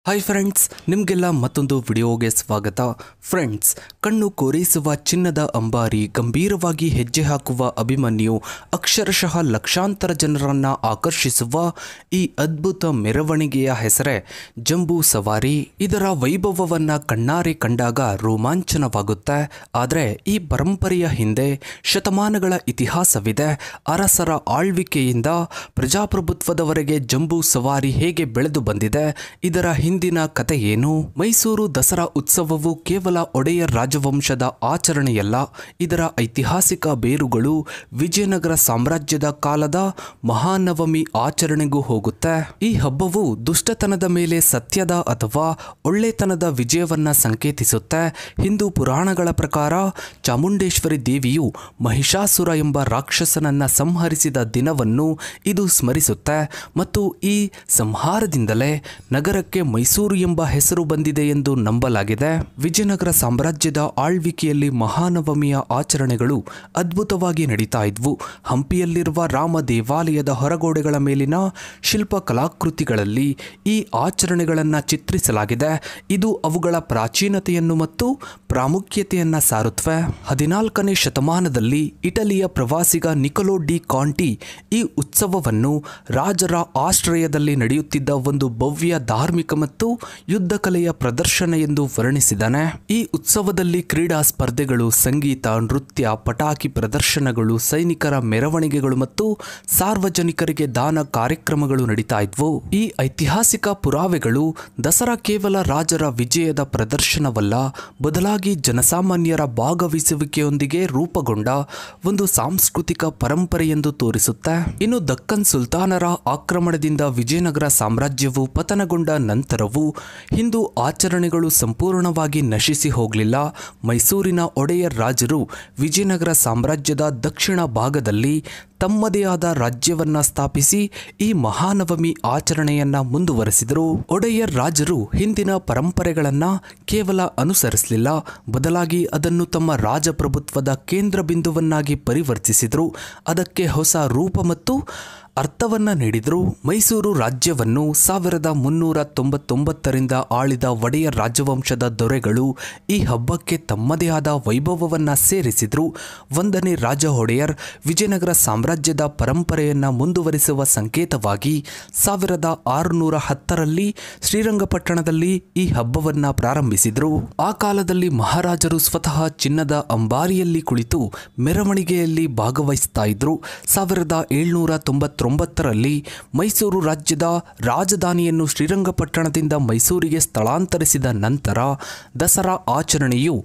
Hi friends, ನಿಮಗೆಲ್ಲ ಮತ್ತೊಂದು ವಿಡಿಯೋಗೆ ಸ್ವಾಗತ. ಫ್ರೆಂಡ್ಸ್, ಕಣ್ಣು ಕೋರೈಸುವ ಚಿನ್ನದ ಅಂಬಾರಿ, ಗಂಭೀರವಾಗಿ ಹೆಜ್ಜೆ ಹಾಕುವ ಅಭಿಮನ್ಯು, ಅಕ್ಷರಶಃ ಲಕ್ಷಾಂತರ ಜನರನ್ನು ಆಕರ್ಷಿಸುವ ಈ ಅದ್ಭುತ ಮೆರವಣಿಗೆಯ ಹೆಸರೇ ಜಂಬೂ ಸವಾರಿ. ಇದರ ವೈಭವವನ್ನು ಕಣ್ಣಾರೆ ಕಂಡಾಗ ರೋಮಾಂಚನವಾಗುತ್ತೆ. ಆದರೆ ಈ ಪರಂಪರೆಯ ಹಿಂದೆ ಶತಮಾನಗಳ ಇತಿಹಾಸವಿದೆ. ಅರಸರ ಆಳ್ವಿಕೆಯಿಂದ ಪ್ರಜಾಪ್ರಭುತ್ವದವರೆಗೆ ಜಂಬೂ ಸವಾರಿ ಹೇಗೆ ಬೆಳೆದು ಬಂದಿದೆ, ಇದರ ಹಿಂದಿನ ಕತೆ ಏನು? ಮೈಸೂರು ದಸರಾ ಉತ್ಸವವು ಕೇವಲ ಒಡೆಯರ್ ರಾಜವಂಶದ ಆಚರಣೆಯಲ್ಲ. ಇದರ ಐತಿಹಾಸಿಕ ಬೇರುಗಳು ವಿಜಯನಗರ ಸಾಮ್ರಾಜ್ಯದ ಕಾಲದ ಮಹಾನವಮಿ ಆಚರಣೆಗೂ ಹೋಗುತ್ತೆ. ಈ ಹಬ್ಬವು ದುಷ್ಟತನದ ಮೇಲೆ ಸತ್ಯದ ಅಥವಾ ಒಳ್ಳೆತನದ ವಿಜಯವನ್ನ ಸಂಕೇತಿಸುತ್ತೆ. ಹಿಂದೂ ಪುರಾಣಗಳ ಪ್ರಕಾರ ಚಾಮುಂಡೇಶ್ವರಿ ದೇವಿಯು ಮಹಿಷಾಸುರ ಎಂಬ ರಾಕ್ಷಸನನ್ನ ಸಂಹರಿಸಿದ ದಿನವನ್ನು ಇದು ಸ್ಮರಿಸುತ್ತೆ ಮತ್ತು ಈ ಸಂಹಾರದಿಂದಲೇ ನಗರಕ್ಕೆ ಮೈಸೂರು ಎಂಬ ಹೆಸರು ಬಂದಿದೆ ಎಂದು ನಂಬಲಾಗಿದೆ. ವಿಜಯನಗರ ಸಾಮ್ರಾಜ್ಯದ ಆಳ್ವಿಕೆಯಲ್ಲಿ ಮಹಾನವಮಿಯ ಆಚರಣೆಗಳು ಅದ್ಭುತವಾಗಿ ನಡೀತಾ ಇದ್ವು. ಹಂಪಿಯಲ್ಲಿರುವ ರಾಮ ದೇವಾಲಯದ ಹೊರಗೋಡೆಗಳ ಮೇಲಿನ ಶಿಲ್ಪ ಕಲಾಕೃತಿಗಳಲ್ಲಿ ಈ ಆಚರಣೆಗಳನ್ನು ಚಿತ್ರಿಸಲಾಗಿದೆ. ಇದು ಅವುಗಳ ಪ್ರಾಚೀನತೆಯನ್ನು ಮತ್ತು ಪ್ರಾಮುಖ್ಯತೆಯನ್ನು ಸಾರುತ್ತವೆ. 14ನೇ ಶತಮಾನದಲ್ಲಿ ಇಟಲಿಯ ಪ್ರವಾಸಿಗ ನಿಕೊಲೋ ಡಿ ಕಾಂಟಿ ಈ ಉತ್ಸವವನ್ನು ರಾಜರ ಆಶ್ರಯದಲ್ಲಿ ನಡೆಯುತ್ತಿದ್ದ ಒಂದು ಭವ್ಯ ಧಾರ್ಮಿಕ ಮತ್ತು ಯುದ್ಧ ಕಲೆಯ ಪ್ರದರ್ಶನ ಎಂದು ವರ್ಣಿಸಿದ್ದಾನೆ. ಈ ಉತ್ಸವದಲ್ಲಿ ಕ್ರೀಡಾ ಸ್ಪರ್ಧೆಗಳು, ಸಂಗೀತ, ನೃತ್ಯ, ಪಟಾಕಿ ಪ್ರದರ್ಶನಗಳು, ಸೈನಿಕರ ಮೆರವಣಿಗೆಗಳು ಮತ್ತು ಸಾರ್ವಜನಿಕರಿಗೆ ದಾನ ಕಾರ್ಯಕ್ರಮಗಳು ನಡೀತಾ ಇದ್ವು. ಈ ಐತಿಹಾಸಿಕ ಪುರಾವೆಗಳು ದಸರಾ ಕೇವಲ ರಾಜರ ವಿಜಯದ ಪ್ರದರ್ಶನವಲ್ಲ, ಬದಲಾಗಿ ಜನಸಾಮಾನ್ಯರ ಭಾಗವಹಿಸುವಿಕೆಯೊಂದಿಗೆ ರೂಪುಗೊಂಡ ಒಂದು ಸಾಂಸ್ಕೃತಿಕ ಪರಂಪರೆ ಎಂದು ತೋರಿಸುತ್ತೆ. ಇನ್ನು ದಕ್ಕನ್ ಸುಲ್ತಾನರ ಆಕ್ರಮಣದಿಂದ ವಿಜಯನಗರ ಸಾಮ್ರಾಜ್ಯವು ಪತನಗೊಂಡ ನಂತರವೂ ಹಿಂದೂ ಆಚರಣೆಗಳು ಸಂಪೂರ್ಣವಾಗಿ ನಶಿಸಿ ಹೋಗಲಿಲ್ಲ. ಮೈಸೂರಿನ ಒಡೆಯರ್ ರಾಜರು ವಿಜಯನಗರ ಸಾಮ್ರಾಜ್ಯದ ದಕ್ಷಿಣ ಭಾಗದಲ್ಲಿ ತಮ್ಮದೇ ಆದ ರಾಜ್ಯವನ್ನ ಸ್ಥಾಪಿಸಿ ಈ ಮಹಾನವಮಿ ಆಚರಣೆಯನ್ನ ಮುಂದುವರೆಸಿದರು. ಒಡೆಯರ್ ರಾಜರು ಹಿಂದಿನ ಪರಂಪರೆಗಳನ್ನ ಕೇವಲ ಅನುಸರಿಸಲಿಲ್ಲ, ಬದಲಾಗಿ ಅದನ್ನು ತಮ್ಮ ರಾಜಪ್ರಭುತ್ವದ ಕೇಂದ್ರ ಬಿಂದುವನ್ನಾಗಿ ಪರಿವರ್ತಿಸಿದರು. ಅದಕ್ಕೆ ಹೊಸ ರೂಪ ಮತ್ತು ಅರ್ಥವನ್ನ ನೀಡಿದರು. ಮೈಸೂರು ರಾಜ್ಯವನ್ನು 1399ರಿಂದ ಆಳಿದ ಒಡೆಯರ್ ರಾಜವಂಶದ ದೊರೆಗಳು ಈ ಹಬ್ಬಕ್ಕೆ ತಮ್ಮದೇ ಆದ ವೈಭವವನ್ನು ಸೇರಿಸಿದರು. 1ನೇ ರಾಜ ಒಡೆಯರ್ ವಿಜಯನಗರ ಸಾಮ್ರಾಜ್ಯದ ಪರಂಪರೆಯನ್ನು ಮುಂದುವರಿಸುವ ಸಂಕೇತವಾಗಿ 1610ರಲ್ಲಿ ಶ್ರೀರಂಗಪಟ್ಟಣದಲ್ಲಿ ಈ ಹಬ್ಬವನ್ನು ಪ್ರಾರಂಭಿಸಿದರು. ಆ ಕಾಲದಲ್ಲಿ ಮಹಾರಾಜರು ಸ್ವತಃ ಚಿನ್ನದ ಅಂಬಾರಿಯಲ್ಲಿ ಕುಳಿತು ಮೆರವಣಿಗೆಯಲ್ಲಿ ಭಾಗವಹಿಸ್ತಾ ಇದ್ರು. 1799ರಲ್ಲಿ ಮೈಸೂರು ರಾಜ್ಯದ ರಾಜಧಾನಿಯನ್ನು ಶ್ರೀರಂಗಪಟ್ಟಣದಿಂದ ಮೈಸೂರಿಗೆ ಸ್ಥಳಾಂತರಿಸಿದ ನಂತರ ದಸರಾ ಆಚರಣೆಯು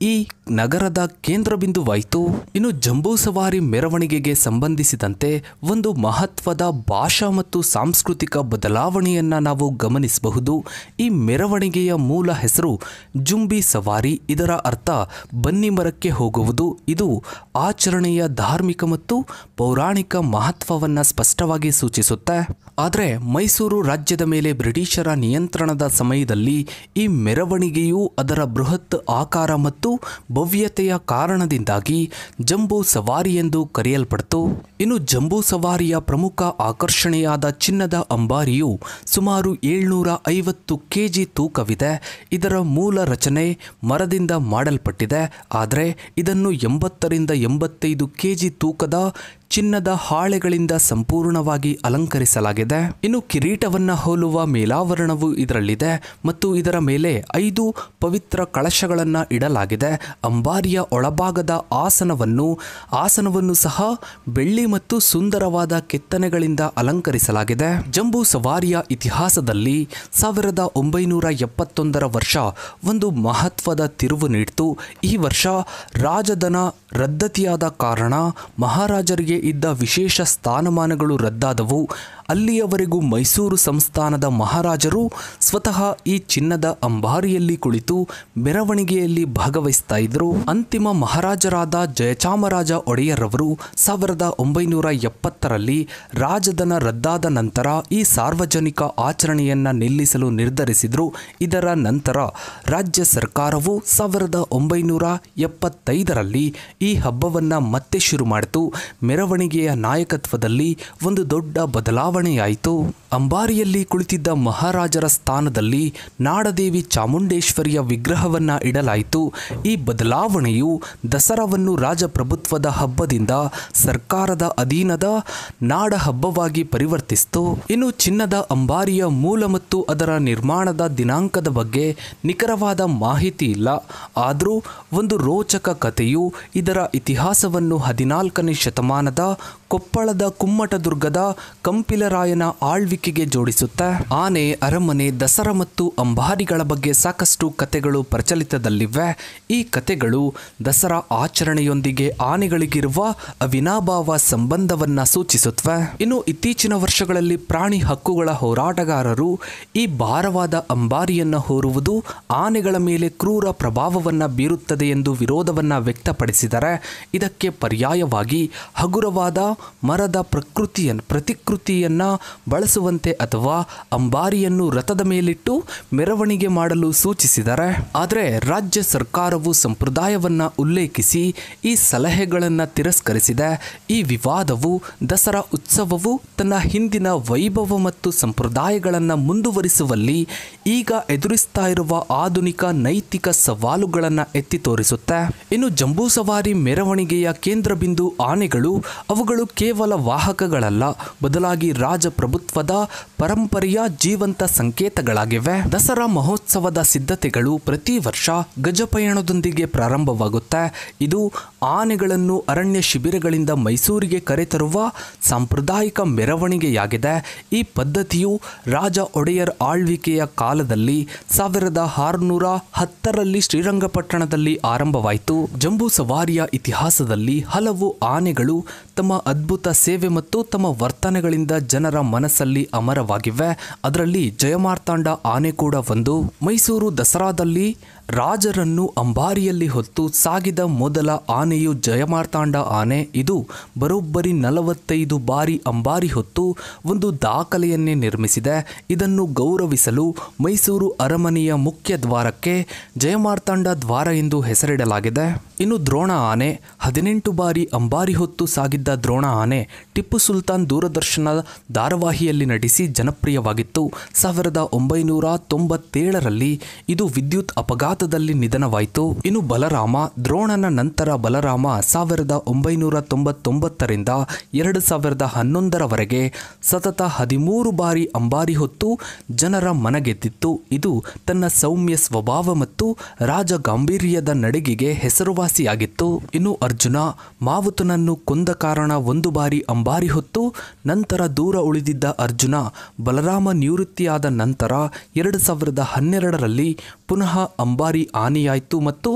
ಈ ನಗರದ ಕೇಂದ್ರ ಬಿಂದುವಾಯಿತು. ಇನ್ನು ಜಂಬೂ ಸವಾರಿ ಮೆರವಣಿಗೆಗೆ ಸಂಬಂಧಿಸಿದಂತೆ ಒಂದು ಮಹತ್ವದ ಭಾಷಾ ಮತ್ತು ಸಾಂಸ್ಕೃತಿಕ ಬದಲಾವಣೆಯನ್ನು ನಾವು ಗಮನಿಸಬಹುದು. ಈ ಮೆರವಣಿಗೆಯ ಮೂಲ ಹೆಸರು ಜುಂಬಿ ಸವಾರಿ. ಇದರ ಅರ್ಥ ಬನ್ನಿ ಮರಕ್ಕೆ ಹೋಗುವುದು. ಇದು ಆಚರಣೆಯ ಧಾರ್ಮಿಕ ಮತ್ತು ಪೌರಾಣಿಕ ಮಹತ್ವವನ್ನು ಸ್ಪಷ್ಟವಾಗಿ ಸೂಚಿಸುತ್ತೆ. ಆದರೆ ಮೈಸೂರು ರಾಜ್ಯದ ಮೇಲೆ ಬ್ರಿಟಿಷರ ನಿಯಂತ್ರಣದ ಸಮಯದಲ್ಲಿ ಈ ಮೆರವಣಿಗೆಯು ಅದರ ಬೃಹತ್ ಆಕಾರ ಮತ್ತು ಭವ್ಯತೆಯ ಕಾರಣದಿಂದಾಗಿ ಜಂಬೂ ಸವಾರಿ ಎಂದು ಕರೆಯಲ್ಪಡ್ತು. ಇನ್ನು ಜಂಬೂ ಸವಾರಿಯ ಪ್ರಮುಖ ಆಕರ್ಷಣೆಯಾದ ಚಿನ್ನದ ಅಂಬಾರಿಯು ಸುಮಾರು 750 kg ತೂಕವಿದೆ. ಇದರ ಮೂಲ ರಚನೆ ಮರದಿಂದ ಮಾಡಲ್ಪಟ್ಟಿದೆ, ಆದರೆ ಇದನ್ನು 80ರಿಂದ 85 kg ತೂಕದ ಚಿನ್ನದ ಹಾಳೆಗಳಿಂದ ಸಂಪೂರ್ಣವಾಗಿ ಅಲಂಕರಿಸಲಾಗಿದೆ. ಇನ್ನು ಕಿರೀಟವನ್ನ ಹೋಲುವ ಮೇಲಾವರಣವು ಇದರಲ್ಲಿದೆ ಮತ್ತು ಇದರ ಮೇಲೆ 5 ಪವಿತ್ರ ಕಳಶಗಳನ್ನು ಇಡಲಾಗಿದೆ. ಅಂಬಾರಿಯ ಒಳಭಾಗದ ಆಸನವನ್ನು ಸಹ ಬೆಳ್ಳಿ ಮತ್ತು ಸುಂದರವಾದ ಕೆತ್ತನೆಗಳಿಂದ ಅಲಂಕರಿಸಲಾಗಿದೆ. ಜಂಬೂ ಸವಾರಿಯ ಇತಿಹಾಸದಲ್ಲಿ 1971ರ ವರ್ಷ ಒಂದು ಮಹತ್ವದ ತಿರುವು ನೀಡಿತು. ಈ ವರ್ಷ ರಾಜಧನ ರದ್ದತಿಯಾದ ಕಾರಣ ಮಹಾರಾಜರಿಗೆ ಇದ್ದ ವಿಶೇಷ ಸ್ಥಾನಮಾನಗಳು ರದ್ದಾದವು. ಅಲ್ಲಿಯವರೆಗೂ ಮೈಸೂರು ಸಂಸ್ಥಾನದ ಮಹಾರಾಜರು ಸ್ವತಃ ಈ ಚಿನ್ನದ ಅಂಬಾರಿಯಲ್ಲಿ ಕುಳಿತು ಮೆರವಣಿಗೆಯಲ್ಲಿ ಭಾಗವಹಿಸ್ತಾ ಇದ್ರು. ಅಂತಿಮ ಮಹಾರಾಜರಾದ ಜಯಚಾಮರಾಜ ಒಡೆಯರ್ ಅವರು 1970ರಲ್ಲಿ ರಾಜಧನ ರದ್ದಾದ ನಂತರ ಈ ಸಾರ್ವಜನಿಕ ಆಚರಣೆಯನ್ನ ನಿಲ್ಲಿಸಲು ನಿರ್ಧರಿಸಿದ್ರು. ಇದರ ನಂತರ ರಾಜ್ಯ ಸರ್ಕಾರವು 1975ರಲ್ಲಿ ಈ ಹಬ್ಬವನ್ನ ಮತ್ತೆ ಶುರು ಮಾಡಿತು. ಮೆರವಣಿಗೆಯ ನಾಯಕತ್ವದಲ್ಲಿ ಒಂದು ದೊಡ್ಡ ಬದಲಾವಣೆಯಾಯಿತು. ಅಂಬಾರಿಯಲ್ಲಿ ಕುಳಿತಿದ್ದ ಮಹಾರಾಜರ ಸ್ಥಾನದಲ್ಲಿ ನಾಡದೇವಿ ಚಾಮುಂಡೇಶ್ವರಿಯ ವಿಗ್ರಹವನ್ನ ಇಡಲಾಯಿತು. ಈ ಬದಲಾವಣೆಯು ದಸರಾವನ್ನು ರಾಜಪ್ರಭುತ್ವದ ಹಬ್ಬದಿಂದ ಸರ್ಕಾರದ ಅಧೀನದ ನಾಡ ಹಬ್ಬವಾಗಿ ಪರಿವರ್ತಿಸಿತು. ಇನ್ನು ಚಿನ್ನದ ಅಂಬಾರಿಯ ಮೂಲ ಮತ್ತು ಅದರ ನಿರ್ಮಾಣದ ದಿನಾಂಕದ ಬಗ್ಗೆ ನಿಖರವಾದ ಮಾಹಿತಿ ಇಲ್ಲ. ಆದರೂ ಒಂದು ರೋಚಕ ಕಥೆಯು ಇದರ ಇತಿಹಾಸವನ್ನು 14ನೇ ಶತಮಾನದ ಕೊಪ್ಪಳದ ಕುಮ್ಮಟದುರ್ಗದ ಕಂಪಿಲರಾಯನ ಆಳ್ವಿಕೆಗೆ ಜೋಡಿಸುತ್ತೆ. ಆನೆ, ಅರಮನೆ, ದಸರಾ ಮತ್ತು ಅಂಬಾರಿಗಳ ಬಗ್ಗೆ ಸಾಕಷ್ಟು ಕಥೆಗಳು ಪ್ರಚಲಿತದಲ್ಲಿವೆ. ಈ ಕಥೆಗಳು ದಸರಾ ಆಚರಣೆಯೊಂದಿಗೆ ಆನೆಗಳಿಗಿರುವ ಅವಿನಾಭಾವ ಸಂಬಂಧವನ್ನ ಸೂಚಿಸುತ್ತವೆ. ಇನ್ನು ಇತ್ತೀಚಿನ ವರ್ಷಗಳಲ್ಲಿ ಪ್ರಾಣಿ ಹಕ್ಕುಗಳ ಹೋರಾಟಗಾರರು ಈ ಭಾರವಾದ ಅಂಬಾರಿಯನ್ನು ಹೊರುವುದು ಆನೆಗಳ ಮೇಲೆ ಕ್ರೂರ ಪ್ರಭಾವವನ್ನ ಬೀರುತ್ತದೆ ಎಂದು ವಿರೋಧವನ್ನ ವ್ಯಕ್ತಪಡಿಸಿದ್ದಾರೆ. ಇದಕ್ಕೆ ಪರ್ಯಾಯವಾಗಿ ಹಗುರವಾದ ಮರದ ಪ್ರತಿಕೃತಿಯನ್ನ ಬಳಸುವಂತೆ ಅಥವಾ ಅಂಬಾರಿಯನ್ನು ರಥದ ಮೇಲಿಟ್ಟು ಮೆರವಣಿಗೆ ಮಾಡಲು ಸೂಚಿಸಿದ್ದಾರೆ. ಆದರೆ ರಾಜ್ಯ ಸರ್ಕಾರವು ಸಂಪ್ರದಾಯವನ್ನ ಉಲ್ಲೇಖಿಸಿ ಈ ಸಲಹೆಗಳನ್ನು ತಿರಸ್ಕರಿಸಿದೆ. ಈ ವಿವಾದವು ದಸರಾ ಉತ್ಸವವು ತನ್ನ ಹಿಂದಿನ ವೈಭವ ಮತ್ತು ಸಂಪ್ರದಾಯಗಳನ್ನು ಮುಂದುವರಿಸುವಲ್ಲಿ ಈಗ ಎದುರಿಸ್ತಾ ಇರುವ ಆಧುನಿಕ ನೈತಿಕ ಸವಾಲುಗಳನ್ನು ಎತ್ತಿ ತೋರಿಸುತ್ತೆ. ಇನ್ನು ಜಂಬೂ ಸವಾರಿ ಮೆರವಣಿಗೆಯ ಕೇಂದ್ರ ಬಿಂದು ಆನೆಗಳು ಅವುಗಳು ಕೇವಲ ವಾಹಕಗಳಲ್ಲ, ಬದಲಾಗಿ ರಾಜಪ್ರಭುತ್ವದ ಪರಂಪರೆಯ ಜೀವಂತ ಸಂಕೇತಗಳಾಗಿವೆ. ದಸರಾ ಮಹೋತ್ಸವದ ಸಿದ್ಧತೆಗಳು ಪ್ರತಿ ವರ್ಷ ಗಜಪಯಣದೊಂದಿಗೆ ಪ್ರಾರಂಭವಾಗುತ್ತೆ. ಇದು ಆನೆಗಳನ್ನು ಅರಣ್ಯ ಶಿಬಿರಗಳಿಂದ ಮೈಸೂರಿಗೆ ಕರೆತರುವ ಸಾಂಪ್ರದಾಯಿಕ ಮೆರವಣಿಗೆಯಾಗಿದೆ. ಈ ಪದ್ಧತಿಯು ರಾಜ ಒಡೆಯರ್ ಆಳ್ವಿಕೆಯ ಕಾಲದಲ್ಲಿ 1610ರಲ್ಲಿ ಶ್ರೀರಂಗಪಟ್ಟಣದಲ್ಲಿ ಆರಂಭವಾಯಿತು. ಜಂಬೂ ಸವಾರಿಯ ಇತಿಹಾಸದಲ್ಲಿ ಹಲವು ಆನೆಗಳು ತಮ್ಮ ಅದ್ಭುತ ಸೇವೆ ಮತ್ತು ತಮ್ಮ ವರ್ತನೆಗಳಿಂದ ಜನರ ಮನಸ್ಸಲ್ಲಿ ಅಮರವಾಗಿವೆ. ಅದರಲ್ಲಿ ಜಯಮಾರ್ತಾಂಡ ಆನೆ ಕೂಡ ಒಂದು. ಮೈಸೂರು ದಸರಾದಲ್ಲಿ ರಾಜರನ್ನು ಅಂಬಾರಿಯಲ್ಲಿ ಹೊತ್ತು ಸಾಗಿದ ಮೊದಲ ಆನೆಯು ಜಯಮಾರ್ತಾಂಡ ಆನೆ. ಇದು ಬರೋಬ್ಬರಿ 45 ಬಾರಿ ಅಂಬಾರಿ ಹೊತ್ತು ಒಂದು ದಾಖಲೆಯನ್ನೇ ನಿರ್ಮಿಸಿದೆ. ಇದನ್ನು ಗೌರವಿಸಲು ಮೈಸೂರು ಅರಮನೆಯ ಮುಖ್ಯ ದ್ವಾರಕ್ಕೆ ಜಯಮಾರ್ತಾಂಡ ದ್ವಾರ ಎಂದು ಹೆಸರಿಡಲಾಗಿದೆ. ಇನ್ನು ದ್ರೋಣ ಆನೆ 18 ಬಾರಿ ಅಂಬಾರಿ ಹೊತ್ತು ಸಾಗಿದ್ದ ದ್ರೋಣ ಆನೆ ಟಿಪ್ಪು ಸುಲ್ತಾನ್ ದೂರದರ್ಶನ ಧಾರಾವಾಹಿಯಲ್ಲಿ ನಟಿಸಿ ಜನಪ್ರಿಯವಾಗಿತ್ತು. 1997ರಲ್ಲಿ ಇದು ವಿದ್ಯುತ್ ಅಪಘಾತದಲ್ಲಿ ನಿಧನವಾಯಿತು. ಇನ್ನು ಬಲರಾಮ, ದ್ರೋಣನ ನಂತರ ಬಲರಾಮ 1999ರಿಂದ 2011ರವರೆಗೆ ಸತತ 13 ಬಾರಿ ಅಂಬಾರಿ ಹೊತ್ತು ಜನರ ಮನಗೆದ್ದಿತ್ತು. ಇದು ತನ್ನ ಸೌಮ್ಯ ಸ್ವಭಾವ ಮತ್ತು ರಾಜ ಗಾಂಭೀರ್ಯದ ನಡಿಗೆಗೆ ಹೆಸರುವಾಸಿಯಾಗಿತ್ತು. ಇನ್ನು ಅರ್ಜುನ, ಮಾವುತನನ್ನು ಕೊಂದ ಕಾರಣ 1 ಬಾರಿ ಅಂಬಾರಿ ಹೊತ್ತು ನಂತರ ದೂರ ಉಳಿದಿದ್ದ ಅರ್ಜುನ ಬಲರಾಮ ನಿವೃತ್ತಿಯಾದ ನಂತರ 2012ರಲ್ಲಿ ಪುನಃ ಅಂಬಾರಿ ಆನೆಯಾಯಿತು ಮತ್ತು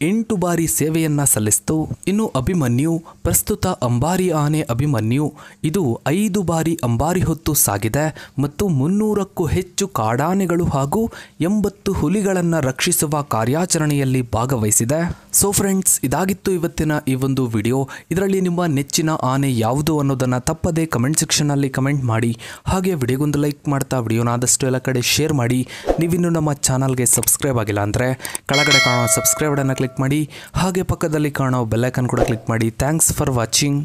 8 ಬಾರಿ ಸೇವೆಯನ್ನ ಸಲ್ಲಿಸಿತು. ಇನ್ನು ಅಭಿಮನ್ಯು, ಪ್ರಸ್ತುತ ಅಂಬಾರಿ ಆನೆ ಅಭಿಮನ್ಯು ಇದು 5 ಬಾರಿ ಅಂಬಾರಿ ಹೊತ್ತು ಸಾಗಿದೆ ಮತ್ತು 300ಕ್ಕೂ ಹೆಚ್ಚು ಕಾಡಾನೆಗಳು ಹಾಗೂ 80 ಹುಲಿಗಳನ್ನು ರಕ್ಷಿಸುವ ಕಾರ್ಯಾಚರಣೆಯಲ್ಲಿ ಭಾಗವಹಿಸಿದೆ. ಸೊ ಫ್ರೆಂಡ್ಸ್, ಇದಾಗಿತ್ತು ಇವತ್ತಿನ ಈ ಒಂದು ವಿಡಿಯೋ. ಇದರಲ್ಲಿ ನಿಮ್ಮ ನೆಚ್ಚಿನ ಆನೆ ಯಾವುದು ಅನ್ನೋದನ್ನು ತಪ್ಪದೆ ಕಮೆಂಟ್ ಸೆಕ್ಷನ್ನಲ್ಲಿ ಕಮೆಂಟ್ ಮಾಡಿ. ಹಾಗೆ ವಿಡಿಯೋಗೊಂದು ಲೈಕ್ ಮಾಡ್ತಾ ವಿಡಿಯೋನ ಆದಷ್ಟು ಎಲ್ಲ ಕಡೆ ಶೇರ್ ಮಾಡಿ. ನೀವಿನ್ನೂ ನಮ್ಮ ಚಾನಲ್ಗೆ ಸಬ್ಸ್ಕ್ರೈಬ್ ಆಗಿಲ್ಲ ಅಂದರೆ ಕೆಳಗಡೆ ಕಾಣೋ ಸಬ್ಸ್ಕ್ರೈಬ್ ಬಟನ್ನ ಕ್ಲಿಕ್ ಮಾಡಿ. ಹಾಗೆ ಪಕ್ಕದಲ್ಲಿ ಕಾಣೋ ಬೆಲ್ ಐಕಾನ್ ಕೂಡ ಕ್ಲಿಕ್ ಮಾಡಿ. Thanks for watching.